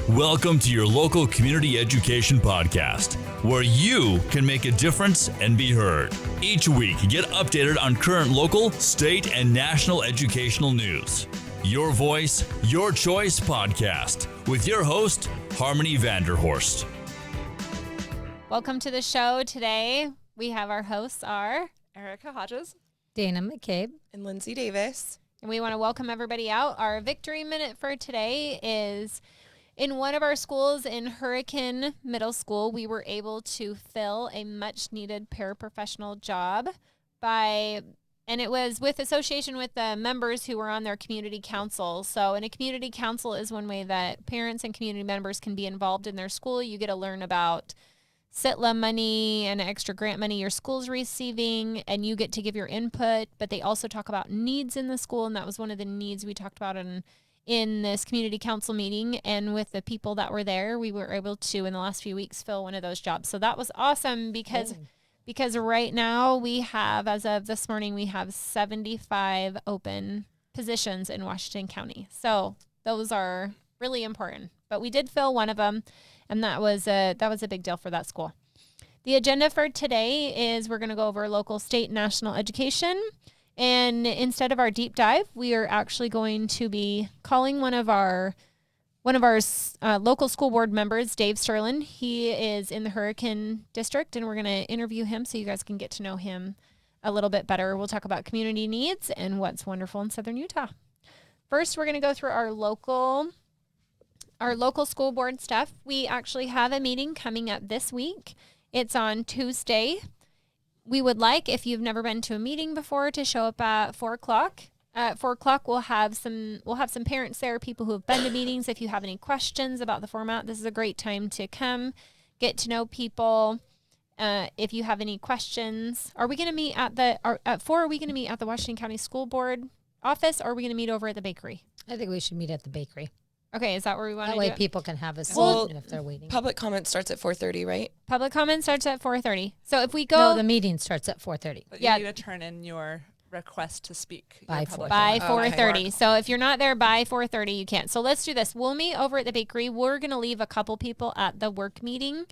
Welcome to your local community education podcast, where you can make a difference and be heard. Each week, get updated on current local, state, and national educational news. Your Voice, Your Choice podcast with your host, Harmony Vanderhorst. Welcome to the show. Today, we have our hosts are Erica Hodges, Dana McCabe, and Lindsay Davis. And we want to welcome everybody out. Our victory minute for today is in one of our schools in Hurricane Middle School. We were able to fill a much needed paraprofessional job and it was with association with the members who were on their community council. So in a community council is one way that parents and community members can be involved in their school. You get to learn about SITLA money and extra grant money your school's receiving, and you get to give your input, but they also talk about needs in the school, and that was one of the needs we talked about in this community council meeting. And with the people that were there, we were able to, in the last few weeks, fill one of those jobs. So that was awesome because right now we have, as of this morning, we have 75 open positions in Washington County. So those are really important. But we did fill one of them, and that was a big deal for that school. The agenda for today is we're going to go over local, state, and national education. And instead of our deep dive, we are actually going to be calling one of our local school board members, Dave Stirland. He is in the Hurricane District, and we're going to interview him so you guys can get to know him a little bit better. We'll talk about community needs and what's wonderful in Southern Utah. First, we're going to go through our local school board stuff. We actually have a meeting coming up this week. It's on Tuesday. We would like, if you've never been to a meeting before, to show up at 4:00. At 4:00, we'll have some parents there, people who have been to meetings. If you have any questions about the format, this is a great time to come, get to know people. If you have any questions, are we going to meet at 4? Are we going to meet at the Washington County School Board office, or are we going to meet over at the bakery? I think we should meet at the bakery. Okay, is that where we want to do it? That way people can have a seat if they're waiting. Public comment starts at 4:30, right? Public comment starts at 4:30. So if we go... No, the meeting starts at 4:30. But you need to turn in your request to speak. By 4:30. Okay. So if you're not there by 4:30, you can't. So let's do this. We'll meet over at the bakery. We're going to leave a couple people at the work meeting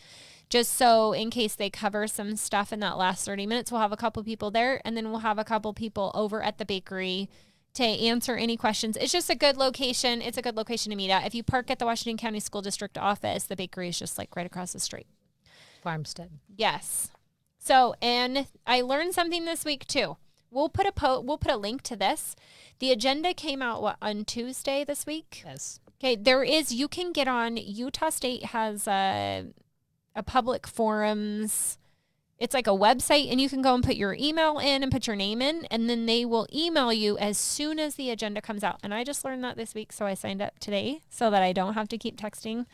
just so in case they cover some stuff in that last 30 minutes. We'll have a couple people there, and then we'll have a couple people over at the bakery to answer any questions. It's just a good location. It's a good location to meet at. If you park at the Washington County School District office, the bakery is just like right across the street. Farmstead. Yes. So, and I learned something this week too. We'll put a link to this. The agenda came out on Tuesday this week? Yes. Okay, you can get on, Utah State has a public forums. It's like a website, and you can go and put your email in and put your name in, and then they will email you as soon as the agenda comes out. And I just learned that this week, so I signed up today so that I don't have to keep texting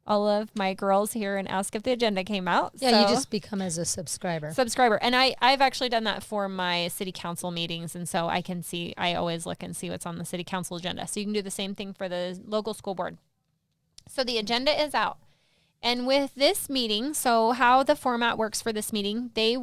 all of my girls here and ask if the agenda came out. Yeah, you just become as a subscriber. And I've actually done that for my city council meetings, and so I always look and see what's on the city council agenda. So you can do the same thing for the local school board. So the agenda is out. And with this meeting, so how the format works for this meeting, they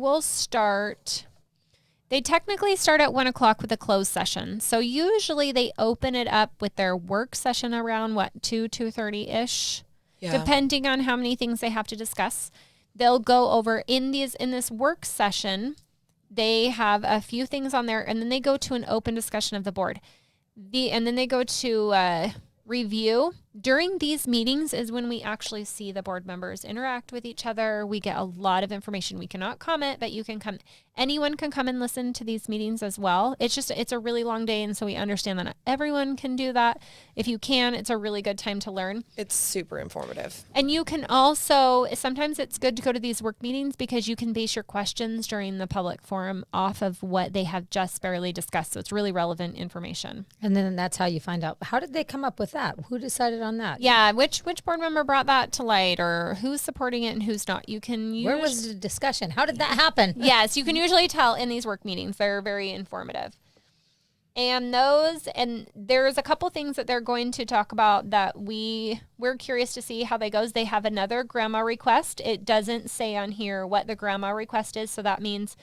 technically start at 1:00 with a closed session. So usually they open it up with their work session around 2:30-ish, depending on how many things they have to discuss. They'll go over in this work session, they have a few things on there, and then they go to an open discussion of the board. And then they go to review. During these meetings is when we actually see the board members interact with each other. We get a lot of information. We cannot comment, but you can come. Anyone can come and listen to these meetings as well. It's a really long day, and so we understand that not everyone can do that. If you can, it's a really good time to learn. It's super informative. And you can also, sometimes it's good to go to these work meetings because you can base your questions during the public forum off of what they have just barely discussed. So it's really relevant information. And then that's how you find out. How did they come up with that? Who decided on that? Yeah, which board member brought that to light, or who's supporting it and who's not? Where was the discussion? How did that happen? Yes, you can usually tell in these work meetings. They're very informative. And there's a couple things that they're going to talk about that we're curious to see how they goes. They have another grandma request. It doesn't say on here what the grandma request is, so that means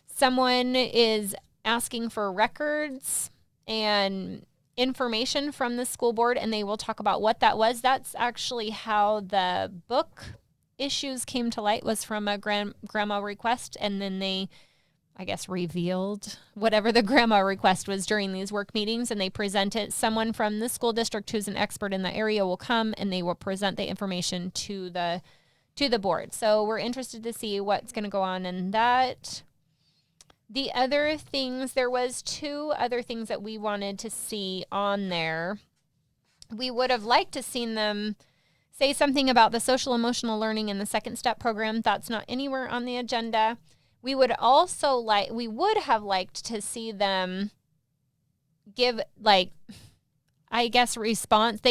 someone is asking for records and information from the school board, and they will talk about what that was. That's actually how the book issues came to light, was from a grandma request, and then they, I guess, revealed whatever the grandma request was during these work meetings, and they present it. Someone from the school district who's an expert in the area will come, and they will present the information to the board. So we're interested to see what's going to go on in that. The other things, there was 2 other things that we wanted to see on there. We would have liked to seen them say something about the social emotional learning in the Second Step program. That's not anywhere on the agenda. We would have liked to see them give, like, I guess, response.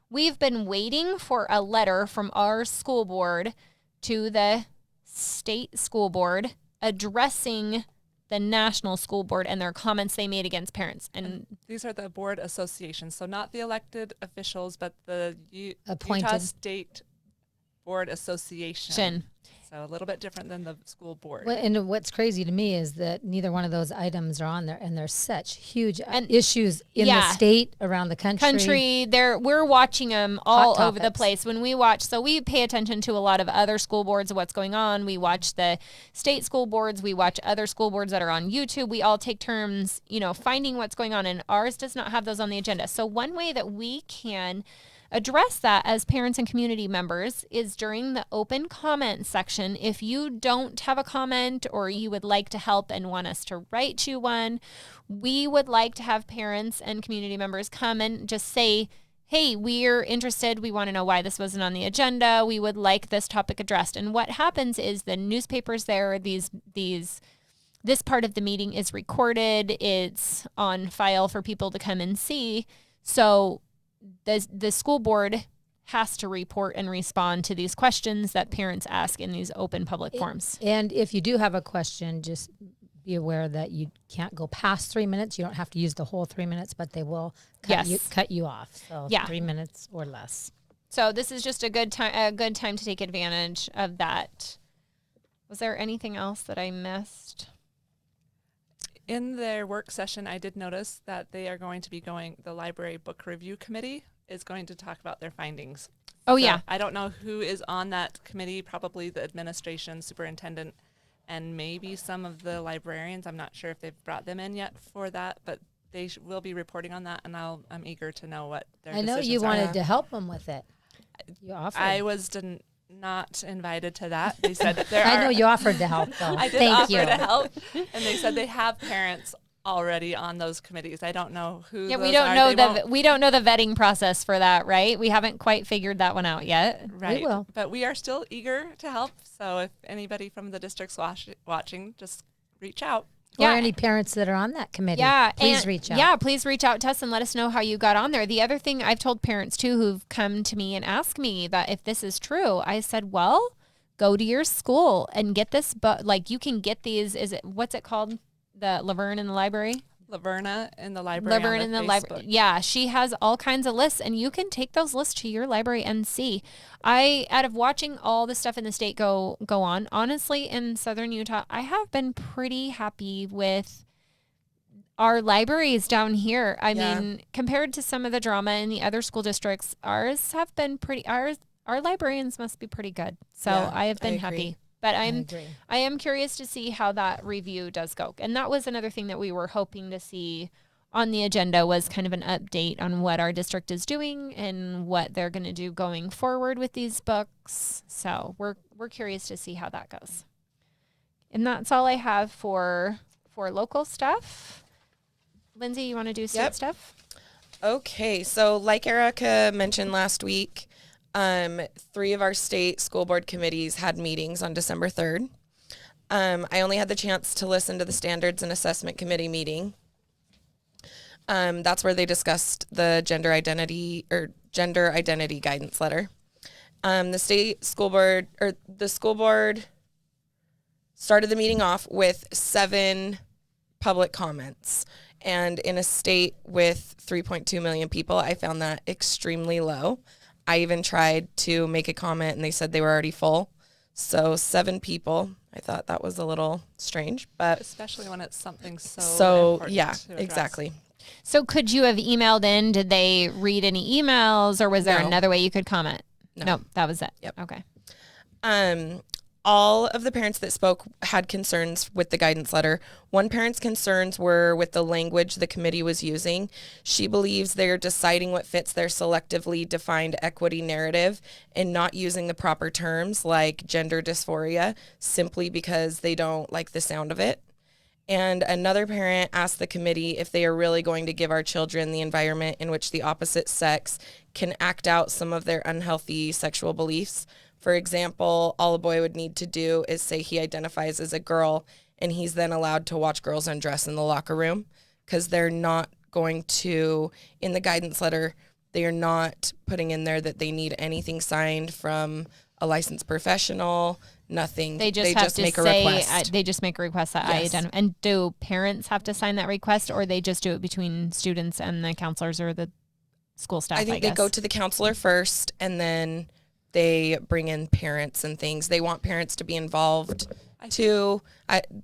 We've been waiting for a letter from our school board to the state school board addressing the national school board and their comments they made against parents. And these are the board associations, so not the elected officials, but the Appointed. Utah State Board Association. So a little bit different than the school board. Well, and what's crazy to me is that neither one of those items are on there, and there's such huge issues in the state, around the country. We're watching them all over the topics. place. When we watch, so we pay attention to a lot of other school boards, what's going on. We watch the state school boards. We watch other school boards that are on YouTube. We all take turns, finding what's going on, and ours does not have those on the agenda. So one way that we can address that as parents and community members is during the open comment section. If you don't have a comment, or you would like to help and want us to write you one, we would like to have parents and community members come and just say, hey, we're interested. We want to know why this wasn't on the agenda. We would like this topic addressed. And what happens is the newspapers there, this part of the meeting is recorded. It's on file for people to come and see. So the school board has to report and respond to these questions that parents ask in these open public forums. And if you do have a question, just be aware that you can't go past 3 minutes. You don't have to use the whole 3 minutes, but they will cut you off. So 3 minutes or less. So this is just a good time to take advantage of that. Was there anything else that I missed? In their work session, I did notice that they are going to be the library book review committee is going to talk about their findings. Oh, So yeah. I don't know who is on that committee, probably the administration, superintendent, and maybe some of the librarians. I'm not sure if they've brought them in yet for that, but they will be reporting on that, and I'm eager to know what their decisions are. I know you wanted to help them with it. You offered. I was not invited to that. They said that I know you offered to help, though. I did Thank offer you. to help, and they said they have parents already on those committees. I don't know who. Yeah, those we don't are. know we don't know the vetting process for that, right? We haven't quite figured that one out yet. Right. We will. But we are still eager to help. So if anybody from the district's watching, just reach out. Or Yeah. any parents that are on that committee. Yeah, Please and- reach out. Yeah, please reach out to us and let us know how you got on there. The other thing I've told parents too who've come to me and asked me that if this is true, I said, well, go to your school and get this book. Like, you can get these. What's it called? The Laverne in the library. Laverna in the library. Laverne on in the Facebook. library. Yeah, she has all kinds of lists, and you can take those lists to your library and see. Out of watching all the stuff in the state go on, honestly, in Southern Utah, I have been pretty happy with our libraries down here. I mean, compared to some of the drama in the other school districts, ours have been pretty. Our librarians must be pretty good. So Yeah, I have been I agree. happy. But I agree. I am curious to see how that review does go. And that was another thing that we were hoping to see on the agenda, was kind of an update on what our district is doing and what they're going to do going forward with these books. So we're curious to see how that goes. And that's all I have for local stuff. Lindsay, you want to do state stuff? Okay, so like Erica mentioned last week, 3 of our state school board committees had meetings on December 3rd. I only had the chance to listen to the Standards and Assessment Committee meeting. That's where they discussed the gender identity guidance letter. The school board started the meeting off with 7 public comments. And in a state with 3.2 million people, I found that extremely low. I even tried to make a comment and they said they were already full. So 7 people. I thought that was a little strange, but Especially when it's something so important yeah, to address. exactly. So could you have emailed in? Did they read any emails, or was there No. another way you could comment? No. Nope, that was it. Yep. Okay. All of the parents that spoke had concerns with the guidance letter. One parent's concerns were with the language the committee was using. She believes they're deciding what fits their selectively defined equity narrative and not using the proper terms like gender dysphoria simply because they don't like the sound of it. And another parent asked the committee if they are really going to give our children the environment in which the opposite sex can act out some of their unhealthy sexual beliefs. For example, all a boy would need to do is say he identifies as a girl, and he's then allowed to watch girls undress in the locker room, because they're not going to, in the guidance letter, they are not putting in there that they need anything signed from a licensed professional, nothing. They just make a say, request. they just make a request that I Yes. identify. And do parents have to sign that request, or they just do it between students and the counselors or the school staff? I think they go to the counselor first, and then they bring in parents and things. They want parents to be involved too.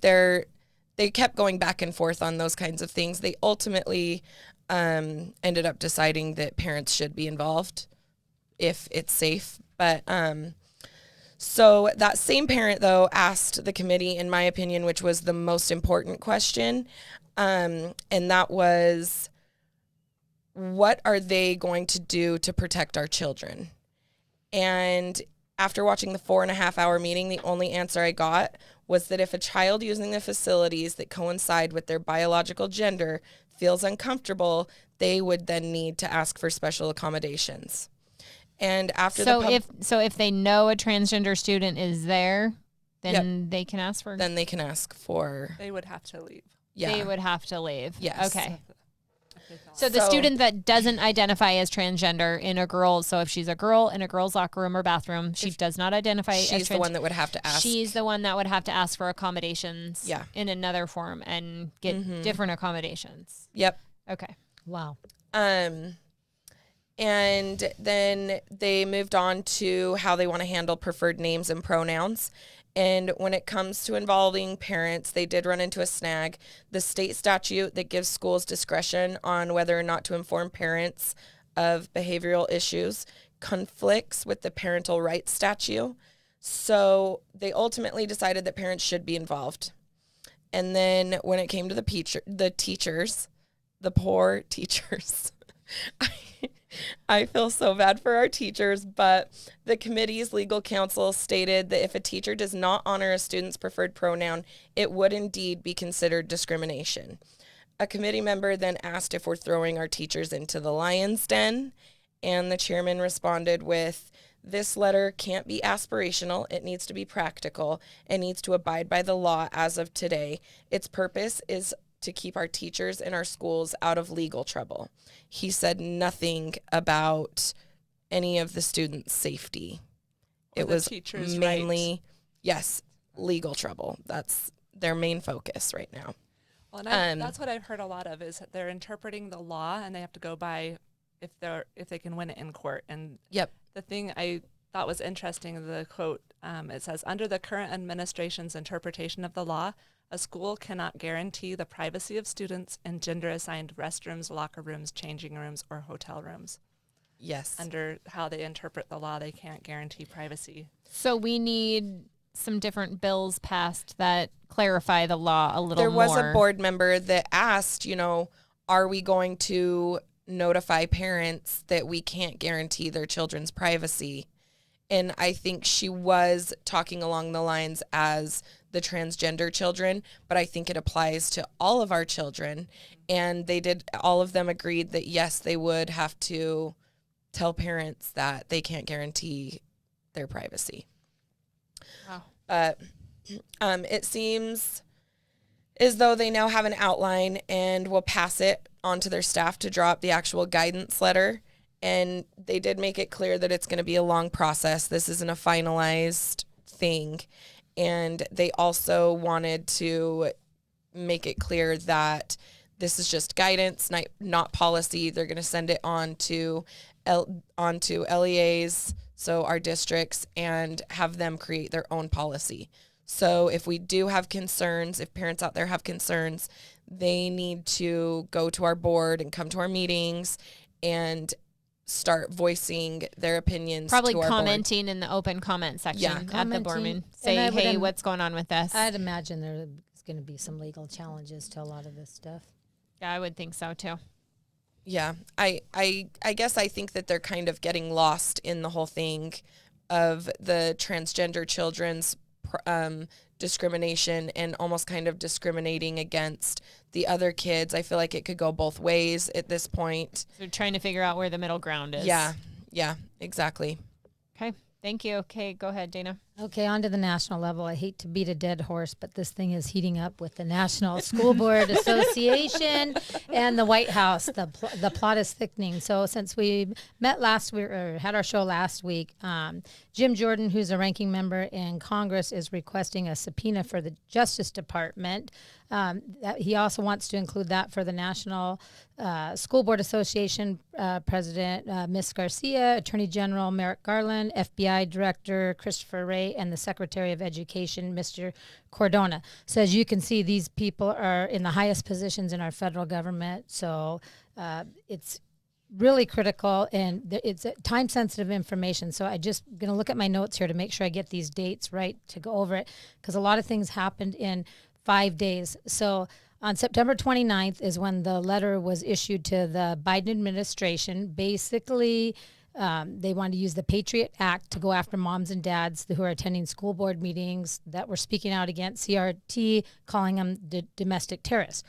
They kept going back and forth on those kinds of things. They ultimately ended up deciding that parents should be involved if it's safe. But so that same parent, though, asked the committee, in my opinion, which was the most important question, and that was, what are they going to do to protect our children? And after watching the 4.5-hour meeting, the only answer I got was that if a child using the facilities that coincide with their biological gender feels uncomfortable, they would then need to ask for special accommodations. And after if they know a transgender student is there, then they can ask for. Then they can ask for. They would have to leave. Yeah. They would have to leave. Yes. Okay. So the student that doesn't identify as transgender in a girl, so if she's a girl in a girl's locker room or bathroom, she does not identify as She's the one that would have to ask. She's the one that would have to ask for accommodations Yeah. in another form and get different accommodations. Yep. Okay. Wow. And then they moved on to how they want to handle preferred names and pronouns. And when it comes to involving parents, they did run into a snag. The state statute that gives schools discretion on whether or not to inform parents of behavioral issues conflicts with the parental rights statute. So they ultimately decided that parents should be involved. And then when it came to the teachers, the poor teachers, I feel so bad for our teachers, but the committee's legal counsel stated that if a teacher does not honor a student's preferred pronoun, it would indeed be considered discrimination. A committee member then asked if we're throwing our teachers into the lion's den, and the chairman responded with, "This letter can't be aspirational. It needs to be practical and needs to abide by the law as of today. Its purpose is to keep our teachers in our schools out of legal trouble." He said nothing about any of the students' safety. It was mainly, yes, legal trouble. That's their main focus right now. Well, and that's what I've heard a lot of, is that they're interpreting the law and they have to go by if they can win it in court. And the thing I thought was interesting, the quote, it says, "Under the current administration's interpretation of the law, a school cannot guarantee the privacy of students in gender-assigned restrooms, locker rooms, changing rooms, or hotel rooms." Yes. Under how they interpret the law, they can't guarantee privacy. So we need some different bills passed that clarify the law a little more. There was more. A board member that asked, are we going to notify parents that we can't guarantee their children's privacy? And I think she was talking along the lines as the transgender children, but I think it applies to all of our children. And all of them agreed that yes, they would have to tell parents that they can't guarantee their privacy. Wow. But it seems as though they now have an outline and will pass it on to their staff to draw up the actual guidance letter. And they did make it clear that it's going to be a long process. This isn't a finalized thing. And they also wanted to make it clear that this is just guidance, not policy. They're going to send it on to LEAs, so our districts, and have them create their own policy. So if we do have concerns, if parents out there have concerns, they need to go to our board and come to our meetings and start voicing their opinions. Probably to our commenting in the open comment section at the board meeting. Say, hey, what's going on with this? I'd imagine there's going to be some legal challenges to a lot of this stuff. Yeah, I would think so too. Yeah, I guess I think that they're kind of getting lost in the whole thing of the transgender children's discrimination and almost kind of discriminating against the other kids. I feel like it could go both ways at this point. So trying to figure out where the middle ground is. Yeah, exactly. Okay, thank you. Okay, go ahead, Dana. Okay, on to the national level. I hate to beat a dead horse, but this thing is heating up with the National School Board Association and the White House. The plot is thickening. So since we met last week, or had our show last week, Jim Jordan, who's a ranking member in Congress, is requesting a subpoena for the Justice Department. He also wants to include that for the National School Board Association President, Ms. Garcia, Attorney General Merrick Garland, FBI Director Christopher Wray, and the Secretary of Education, Mr. Cordona. So as you can see, these people are in the highest positions in our federal government. So it's really critical, and it's time-sensitive information. So I just going to look at my notes here to make sure I get these dates right to go over it, because a lot of things happened in 5 days. So on September 29th is when the letter was issued to the Biden administration. Basically, they wanted to use the Patriot Act to go after moms and dads who are attending school board meetings that were speaking out against CRT, calling them domestic terrorists.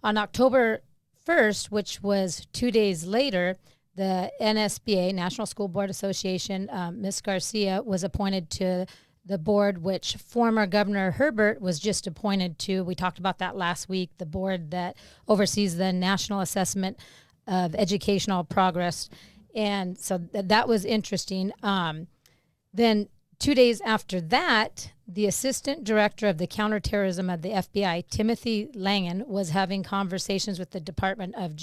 On October 1st, which was 2 days later, the NSBA, National School Board Association, Ms. Garcia was appointed to the board, which former Governor Herbert was just appointed to. We talked about that last week, the board that oversees the National Assessment of Educational Progress. And so that was interesting. Then 2 days after that, the Assistant Director of the Counterterrorism of the FBI, Timothy Langan, was having conversations with the Department of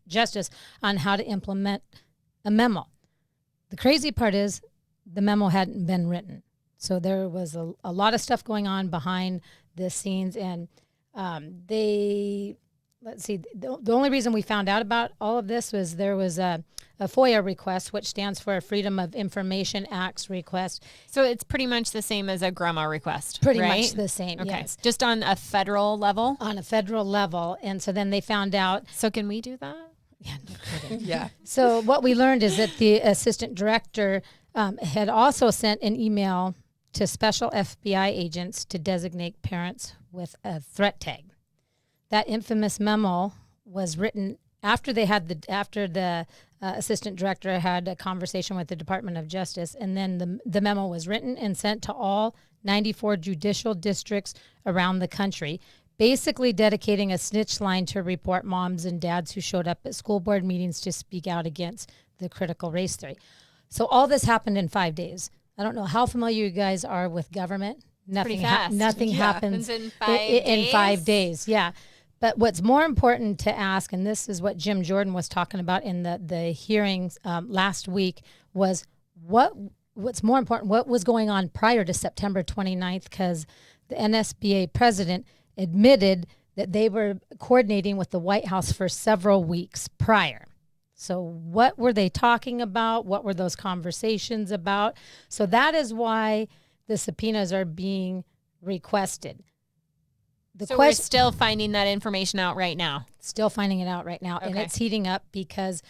Justice on how to implement a memo. The crazy part is the memo hadn't been written. So there was a lot of stuff going on behind the scenes, and the only reason we found out about all of this was there was a FOIA request, which stands for Freedom of Information Act's request. So it's pretty much the same as a grandma request, Pretty right? much the same, okay. Yes. Just on a federal level? On a federal level. And so then they found out. So can we do that? Yeah, no kidding. Yeah. So what we learned is that the assistant director had also sent an email to special FBI agents to designate parents with a threat tag. That infamous memo was written after the assistant director had a conversation with the Department of Justice, and then the memo was written and sent to all 94 judicial districts around the country, basically dedicating a snitch line to report moms and dads who showed up at school board meetings to speak out against the critical race theory. So all this happened in 5 days. I don't know how familiar you guys are with government. Nothing happens in 5 days. Yeah. But what's more important to ask, and this is what Jim Jordan was talking about in the hearings last week, was what's more important, what was going on prior to September 29th, because the NSBA president admitted that they were coordinating with the White House for several weeks prior. So what were they talking about? What were those conversations about? So that is why the subpoenas are being requested. We're still finding that information out right now. Still finding it out right now. Okay. And it's heating up because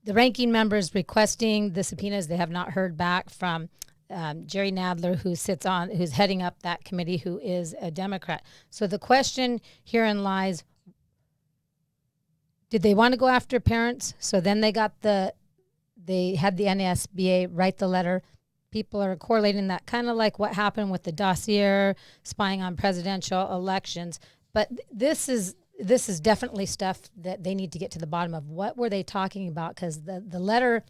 the ranking members requesting the subpoenas, they have not heard back from Jerry Nadler, who's heading up that committee, who is a Democrat. So the question herein lies, did they want to go after parents? So then they had the NSBA write the letter. People are correlating that kind of like what happened with the dossier spying on presidential elections. But this is definitely stuff that they need to get to the bottom of. What were they talking about? Because the letter,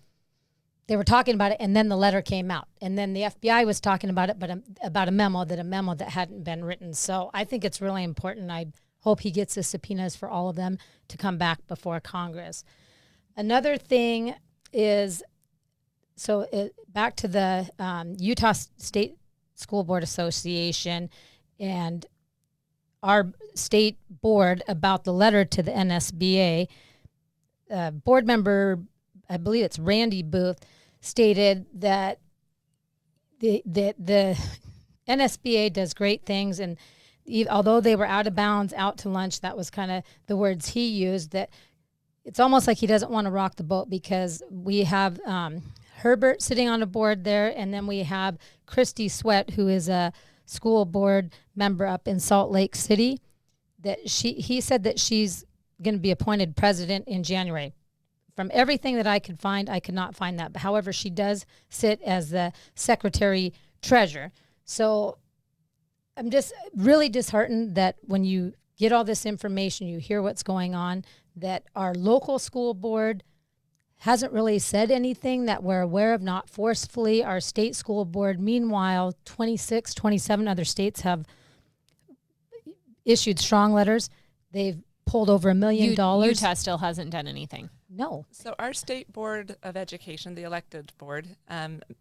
they were talking about it, and then the letter came out. And then the FBI was talking about it, but about a memo that hadn't been written. So I think it's really important. I hope he gets the subpoenas for all of them to come back before Congress. Another thing is, back to the Utah State School Board Association, and our state board about the letter to the NSBA. Board member, I believe it's Randy Booth, stated that the NSBA does great things, and although they were out of bounds, out to lunch, that was kind of the words he used, that it's almost like he doesn't want to rock the boat because we have Herbert sitting on a board there, and then we have Christy Sweat, who is a school board member up in Salt Lake City, that he said that she's going to be appointed president in January. From everything that I could find, I could not find that. But however, she does sit as the secretary treasurer. So I'm just really disheartened that when you get all this information, you hear what's going on, that our local school board hasn't really said anything that we're aware of, not forcefully. Our state school board, meanwhile, 26, 27 other states have issued strong letters. They've pulled over $1 million. Utah still hasn't done anything. No. So our state board of education, the elected board,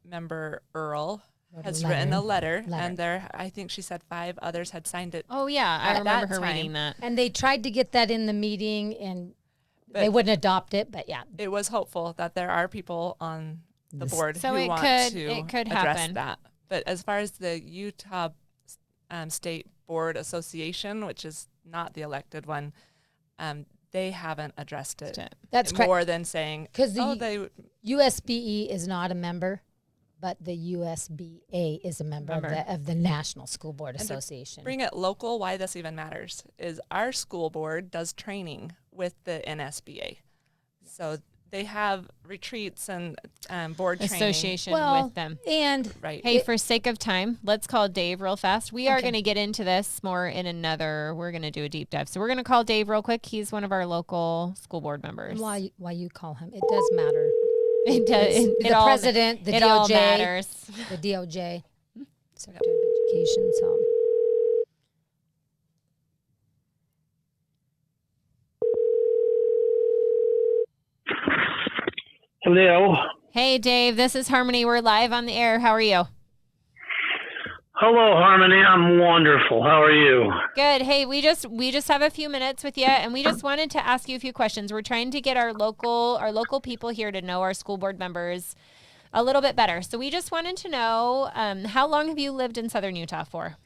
member Earl has written a letter, and I think she said 5 others had signed it. Oh yeah, I remember her reading that. And they tried to get that in the meeting, and they wouldn't adopt it. But yeah, it was hopeful that there are people on the board so who want to could address happen. that. But as far as the Utah State Board Association, which is not the elected one, they haven't addressed it. That's correct. More than saying, because the USBE is not a member, but the USBA is a member. Of the National School Board Association. Bring it local. Why this even matters is our school board does training with the NSBA, so they have retreats and board association training with them. And right. Hey, for sake of time, let's call Dave real fast. We are going to get into this more in we're going to do a deep dive. So we're going to call Dave real quick. He's one of our local school board members. Why you call him? It does matter. It does. The president, the DOJ. All matters. The DOJ. Secretary of Education. So. Hello. Hey, Dave. This is Harmony. We're live on the air. How are you? Hello, Harmony. I'm wonderful. How are you? Good. Hey, we just have a few minutes with you, and we just wanted to ask you a few questions. We're trying to get our local people here to know our school board members a little bit better. So we just wanted to know, how long have you lived in Southern Utah for?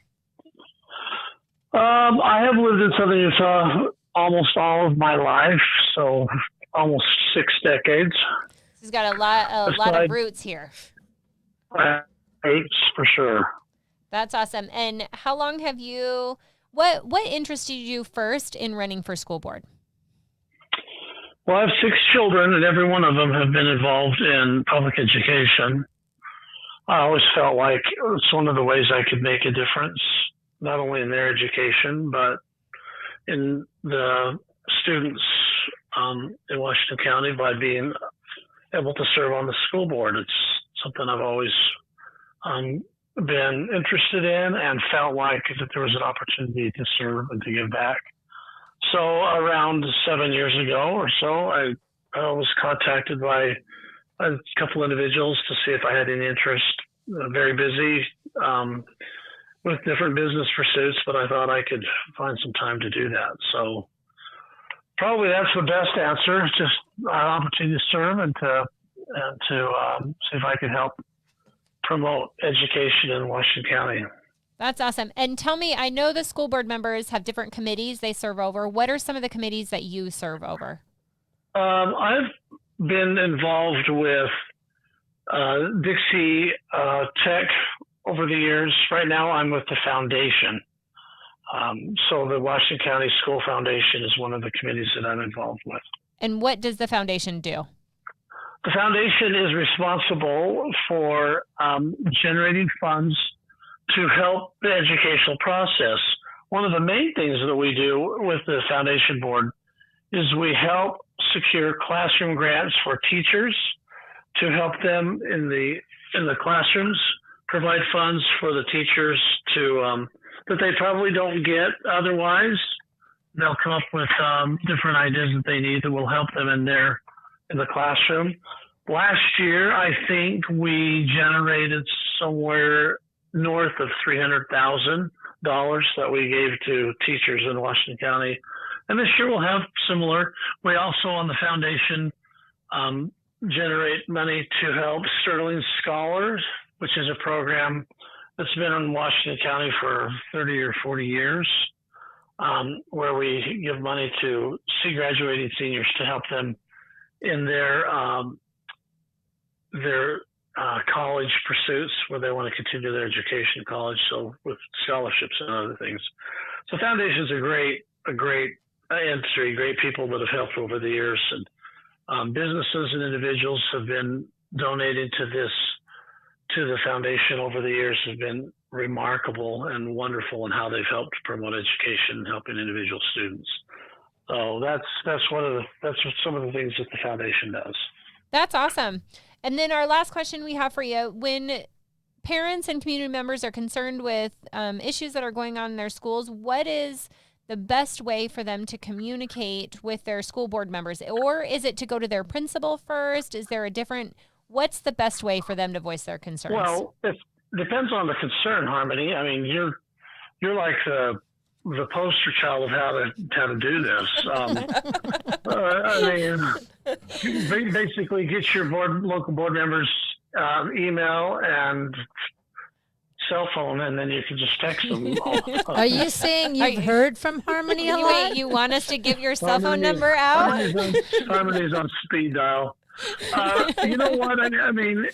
I have lived in Southern Utah almost all of my life, so almost 6 decades. He's got a lot of roots here. 8 for sure. That's awesome. And how long have you? What interested you first in running for school board? Well, I have 6 children, and every one of them have been involved in public education. I always felt like it's one of the ways I could make a difference, not only in their education, but in the students in Washington County by being able to serve on the school board. It's something I've always been interested in and felt like that there was an opportunity to serve and to give back. So around 7 years ago or so, I was contacted by a couple individuals to see if I had any interest. Very busy with different business pursuits, but I thought I could find some time to do that. So probably that's the best answer. It's just an opportunity to serve and to see if I could help promote education in Washington County. That's awesome. And tell me, I know the school board members have different committees they serve over. What are some of the committees that you serve over? I've been involved with Dixie Tech over the years. Right now I'm with the foundation. So the Washington County School Foundation is one of the committees that I'm involved with. And what does the foundation do? The foundation is responsible for generating funds to help the educational process. One of the main things that we do with the foundation board is we help secure classroom grants for teachers to help them in the classrooms, provide funds for the teachers to that they probably don't get otherwise. They'll come up with different ideas that they need that will help them in the classroom. Last year, I think we generated somewhere north of $300,000 dollars that we gave to teachers in Washington County. And this year we'll have similar. We also on the foundation generate money to help Stirland Scholars, which is a program that's been in Washington County for 30 or 40 years, where we give money to graduating seniors to help them in their college pursuits, where they want to continue their education in college, so with scholarships and other things. So foundation's a great industry, great people that have helped over the years, and businesses and individuals have been donating to the foundation over the years, have been remarkable and wonderful in how they've helped promote education and helping individual students. So that's some of the things that the foundation does. That's awesome. And then our last question we have for you: when parents and community members are concerned with issues that are going on in their schools, what is the best way for them to communicate with their school board members? Or is it to go to their principal first? Is there what's the best way for them to voice their concerns? Well, it depends on the concern, Harmony. I mean, you're like the poster child of how to do this. Basically get your local board members email and cell phone, and then you can just text them. Are you saying you've heard from Harmony a lot? You want us to give your cell phone number out? Harmony's on speed dial. You know what? I mean,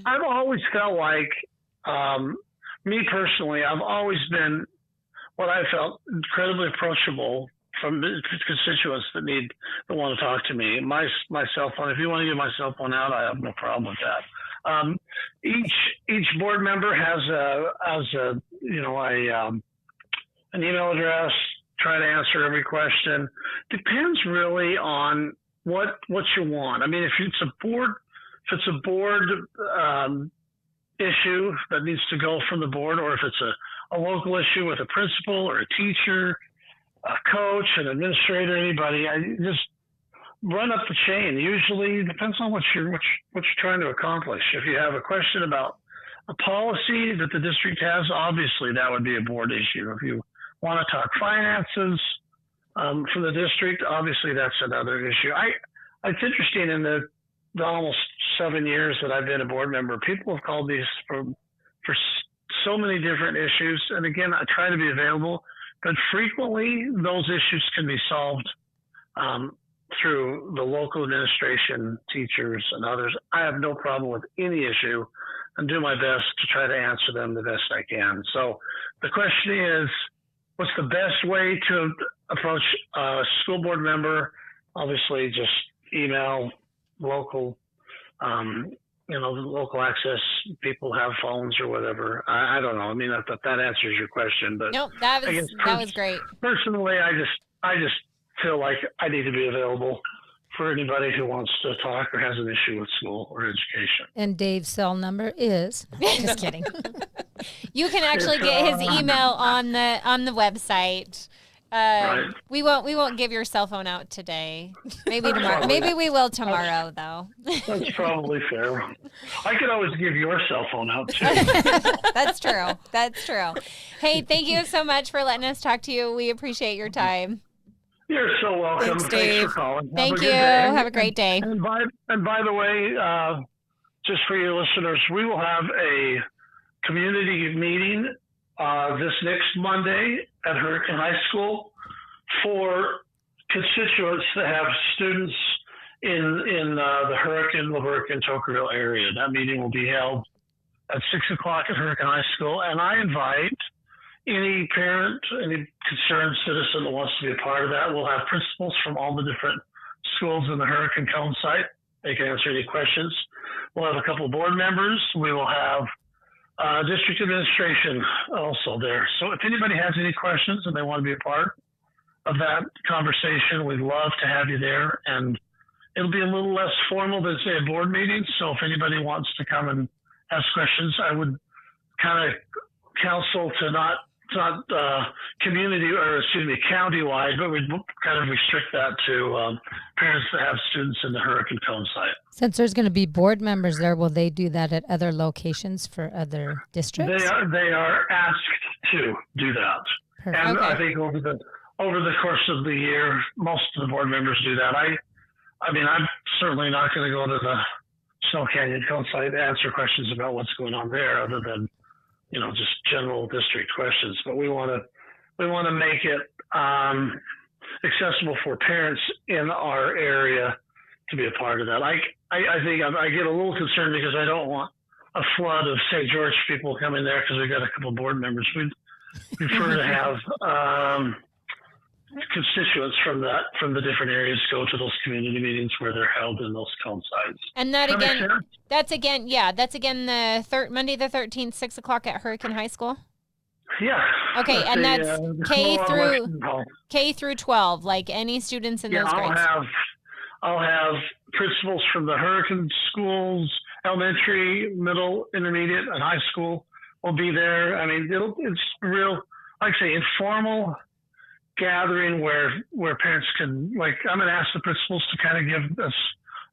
I've always felt like, me personally, I've always been what I felt incredibly approachable from the constituents that want to talk to me. My cell phone, if you want to give my cell phone out, I have no problem with that. Each board member has an email address. Try to answer every question. Depends really on what you want. I mean, if it's a board issue that needs to go from the board, or if it's a local issue with a principal or a teacher, a coach, an administrator, anybody, I just run up the chain. Usually depends on what you're trying to accomplish. If you have a question about a policy that the district has, obviously that would be a board issue. If you want to talk finances from the district, obviously that's another issue. It's interesting, in the almost 7 years that I've been a board member, people have called me for so many different issues. And again, I try to be available, but frequently those issues can be solved through the local administration, teachers, and others. I have no problem with any issue and do my best to try to answer them the best I can. So the question is, what's the best way to approach a school board member? Obviously, just email, local, local access. People have phones or whatever. I don't know. I mean, that answers your question, but nope, that was great. Personally, I just feel like I need to be available for anybody who wants to talk or has an issue with school or education. And Dave's cell number is just kidding. You can actually get his email on the website. Right. We won't give your cell phone out today. Maybe tomorrow. Maybe we will tomorrow, though. That's probably fair. I could always give your cell phone out too. That's true. Hey, thank you so much for letting us talk to you. We appreciate your time. You're so welcome. Thanks for calling. Thank you. Have a great day. And by the way, just for your listeners, we will have a community meeting this next Monday at Hurricane High School for constituents that have students in the Hurricane, LaBerque, and Tokerville area. That meeting will be held at 6:00 at Hurricane High School, and I invite any parent, any concerned citizen that wants to be a part of that. We'll have principals from all the different schools in the Hurricane Cone site. They can answer any questions. We'll have a couple of board members. We will have district administration also there. So if anybody has any questions and they want to be a part of that conversation, we'd love to have you there. And it'll be a little less formal than, say, a board meeting. So if anybody wants to come and ask questions, I would kind of counsel to not countywide, but we kind of restrict that to parents that have students in the hurricane cone site. Since there's going to be board members there, will they do that at other locations for other districts? They are asked to do that. Perfect. And Okay. I think over the course of the year, most of the board members do that. I mean, I'm certainly not going to go to the Snow Canyon Cone site to answer questions about what's going on there, other than just general district questions. But we want to make it accessible for parents in our area to be a part of that. I think I get a little concerned because I don't want a flood of St. George people coming there because we've got a couple of board members. We'd prefer to have constituents from the different areas go to those community meetings where they're held in those cone sites. And that's again the Monday the 13th, 6:00 at Hurricane High School. Yeah. Okay, and that's K through 12, like any students in those grades. I'll have principals from the hurricane schools, elementary, middle, intermediate, and high school will be there. I mean, it's real, like I say, informal gathering where parents can, like, I'm going to ask the principals to kind of give us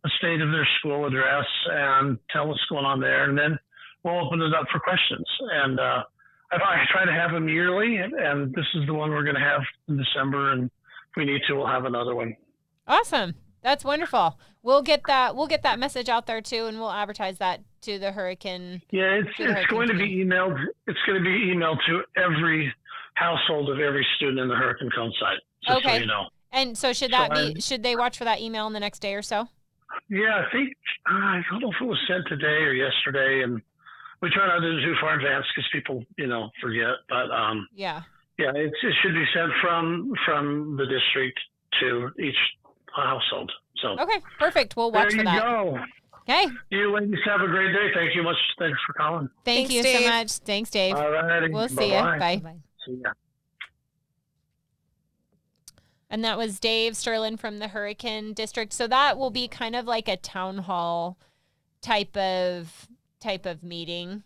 a state of their school address and tell what's going on there, and then we'll open it up for questions. And I try to have them yearly, and this is the one we're going to have in December, and if we need to, we'll have another one. Awesome. That's wonderful. We'll get that message out there too, and we'll advertise that to the hurricane. Yeah, it's going to be emailed. It's going to be emailed to every household of every student in the hurricane cone site. Just Okay. So you know. And so should they watch for that email in the next day or so? Yeah, I think I don't know if it was sent today or yesterday, and we try not to do too far in advance because people forget. But Yeah. it should be sent from the district to each household. So Okay, perfect. We'll watch for that. There you go. Okay. You ladies have a great day. Thank you much. Thanks for calling. Thank Thanks, you Dave. so much. Thanks, Dave. All right. We'll see you. Bye-bye. Bye. Bye. See ya. And that was Dave Stirland from the Hurricane District. So that will be kind of like a town hall type of meeting.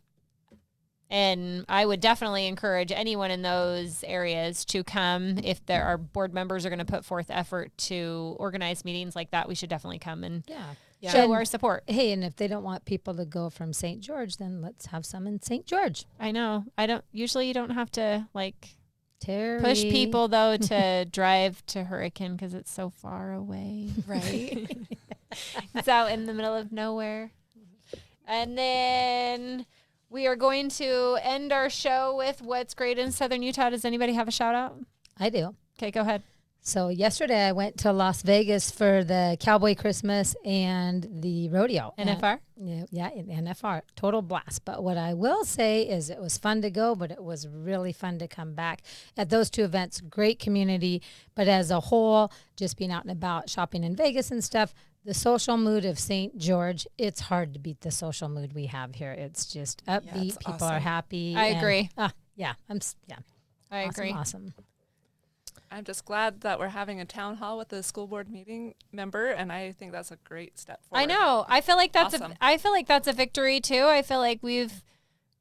And I would definitely encourage anyone in those areas to come. If there are board members are going to put forth effort to organize meetings like that, we should definitely come and Yeah. show And- our support. Hey, and if they don't want people to go from St. George, then let's have some in St. George. I know. You don't have to Terry. push people though to drive to Hurricane because it's so far away. Right. It's out in the middle of nowhere. And then we are going to end our show with what's great in Southern Utah. Does anybody have a shout out? I do. Okay, go ahead. So yesterday I went to Las Vegas for the Cowboy Christmas and the rodeo. NFR? Yeah, NFR. Total blast. But what I will say is it was fun to go, but it was really fun to come back. At those two events, great community. But as a whole, just being out and about, shopping in Vegas and stuff, the social mood of St. George, it's hard to beat the social mood we have here. It's just upbeat. it's People awesome. are happy. I and- agree. I I agree. Awesome. I'm just glad that we're having a town hall with the school board meeting member, and I think that's a great step forward. I know. I feel like that's Awesome. I feel like that's a victory too. I feel like we've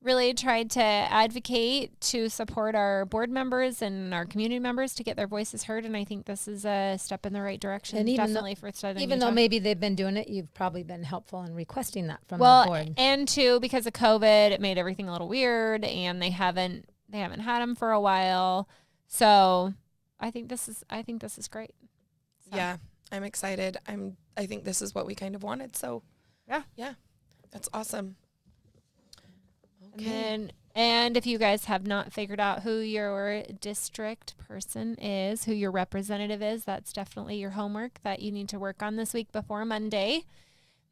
really tried to advocate to support our board members and our community members to get their voices heard, and I think this is a step in the right direction. And even definitely for Southern Even Utah. though maybe they've been doing it, you've probably been helpful in requesting that from the well, board. and two, because of COVID, it made everything a little weird, and they haven't had them for a while. So I think this is great. So, Yeah, I'm excited. I think this is what we kind of wanted. So yeah, that's awesome. And if you guys have not figured out who your district person is, who your representative is, that's definitely your homework that you need to work on this week before Monday.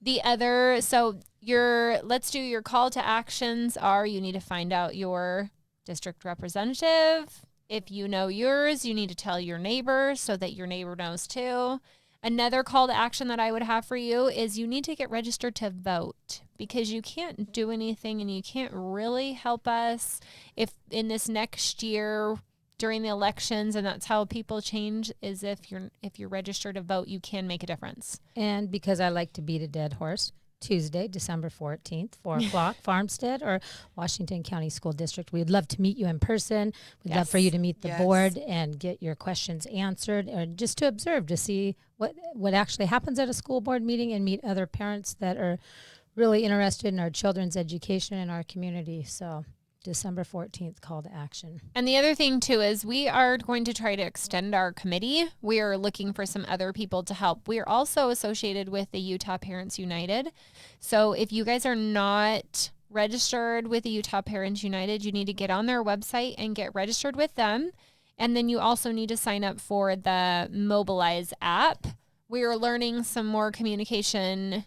Let's do your call to actions are you need to find out your district representative. If you know yours, you need to tell your neighbor so that your neighbor knows too. Another call to action that I would have for you is you need to get registered to vote, because you can't do anything and you can't really help us if in this next year during the elections, and that's how people change, is if you're registered to vote, you can make a difference. And because I like to beat a dead horse, Tuesday, December 14th, 4 o'clock, Farmstead or Washington County School District. We'd love to meet you in person. We'd love for you to meet the board and get your questions answered, or just to observe, to see what actually happens at a school board meeting and meet other parents that are really interested in our children's education in our community. So December 14th, call to action. And the other thing, too, is we are going to try to extend our committee. We are looking for some other people to help. We are also associated with the Utah Parents United. So if you guys are not registered with the Utah Parents United, you need to get on their website and get registered with them. And then you also need to sign up for the Mobilize app. We are learning some more communication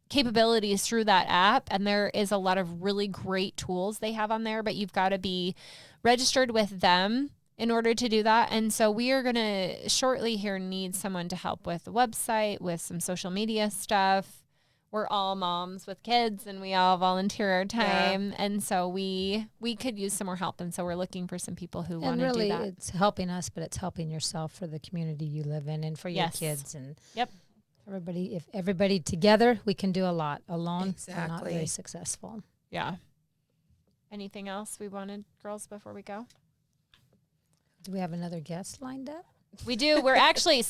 capabilities through that app, and there is a lot of really great tools they have on there, but you've got to be registered with them in order to do that. And so we are going to shortly here need someone to help with the website, with some social media stuff. We're all moms with kids, and we all volunteer our time. And so we could use some more help. And so we're looking for some people who want to do that. It's helping us, but it's helping yourself for the community you live in and for your kids. And if everybody together, we can do a lot. Alone, we're not very successful. Yeah. Anything else we wanted, girls, before we go? Do we have another guest lined up? We do. We're actually,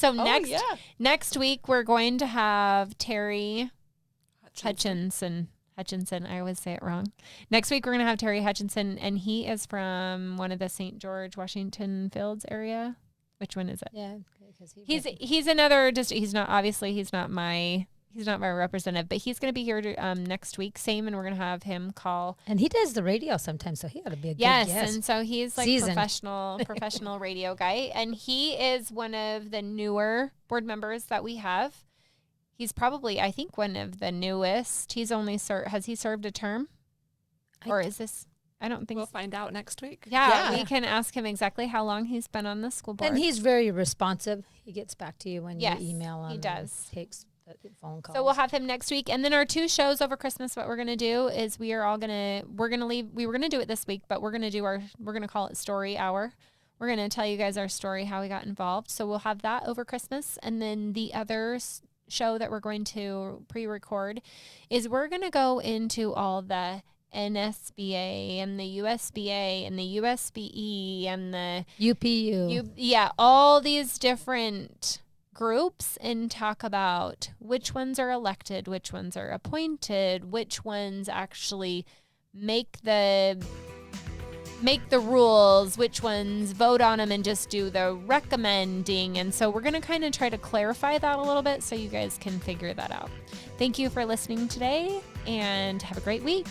next week, we're going to have Terry Hutchinson. I always say it wrong. Next week, we're going to have Terry Hutchinson, and he is from one of the St. George, Washington Fields area. Which one is it? Yeah, because he's another district. He's not my representative, but he's going to be here next week. Same, and we're going to have him call. And he does the radio sometimes, so he ought to be a good guest. Yes, and so he's like professional radio guy, and he is one of the newer board members that we have. He's probably, I think, one of the newest. He's only has he served a term, or is this? I don't think we'll find out next week. Yeah, we can ask him exactly how long he's been on the school board. And he's very responsive. He gets back to you when you email him. He does. Takes phone calls. So we'll have him next week. And then our 2 shows over Christmas, what we're going to do is we were going to do it this week, but we're going to call it Story Hour. We're going to tell you guys our story, how we got involved. So we'll have that over Christmas. And then the other show that we're going to pre-record is we're going to go into all the NSBA and the USBA and the USBE and the UPU. All these different groups, and talk about which ones are elected, which ones are appointed, which ones actually make the rules, which ones vote on them and just do the recommending. And so we're going to kind of try to clarify that a little bit so you guys can figure that out. Thank you for listening today, and have a great week.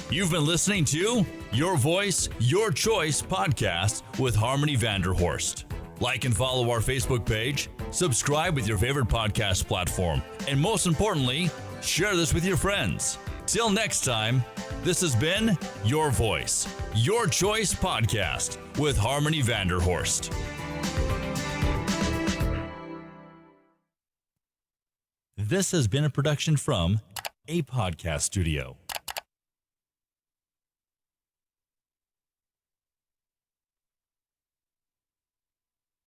You've been listening to Your Voice, Your Choice podcast with Harmony Vanderhorst. Like and follow our Facebook page, subscribe with your favorite podcast platform, and most importantly, share this with your friends. Till next time, this has been Your Voice, Your Choice podcast with Harmony Vanderhorst. This has been a production from a podcast studio.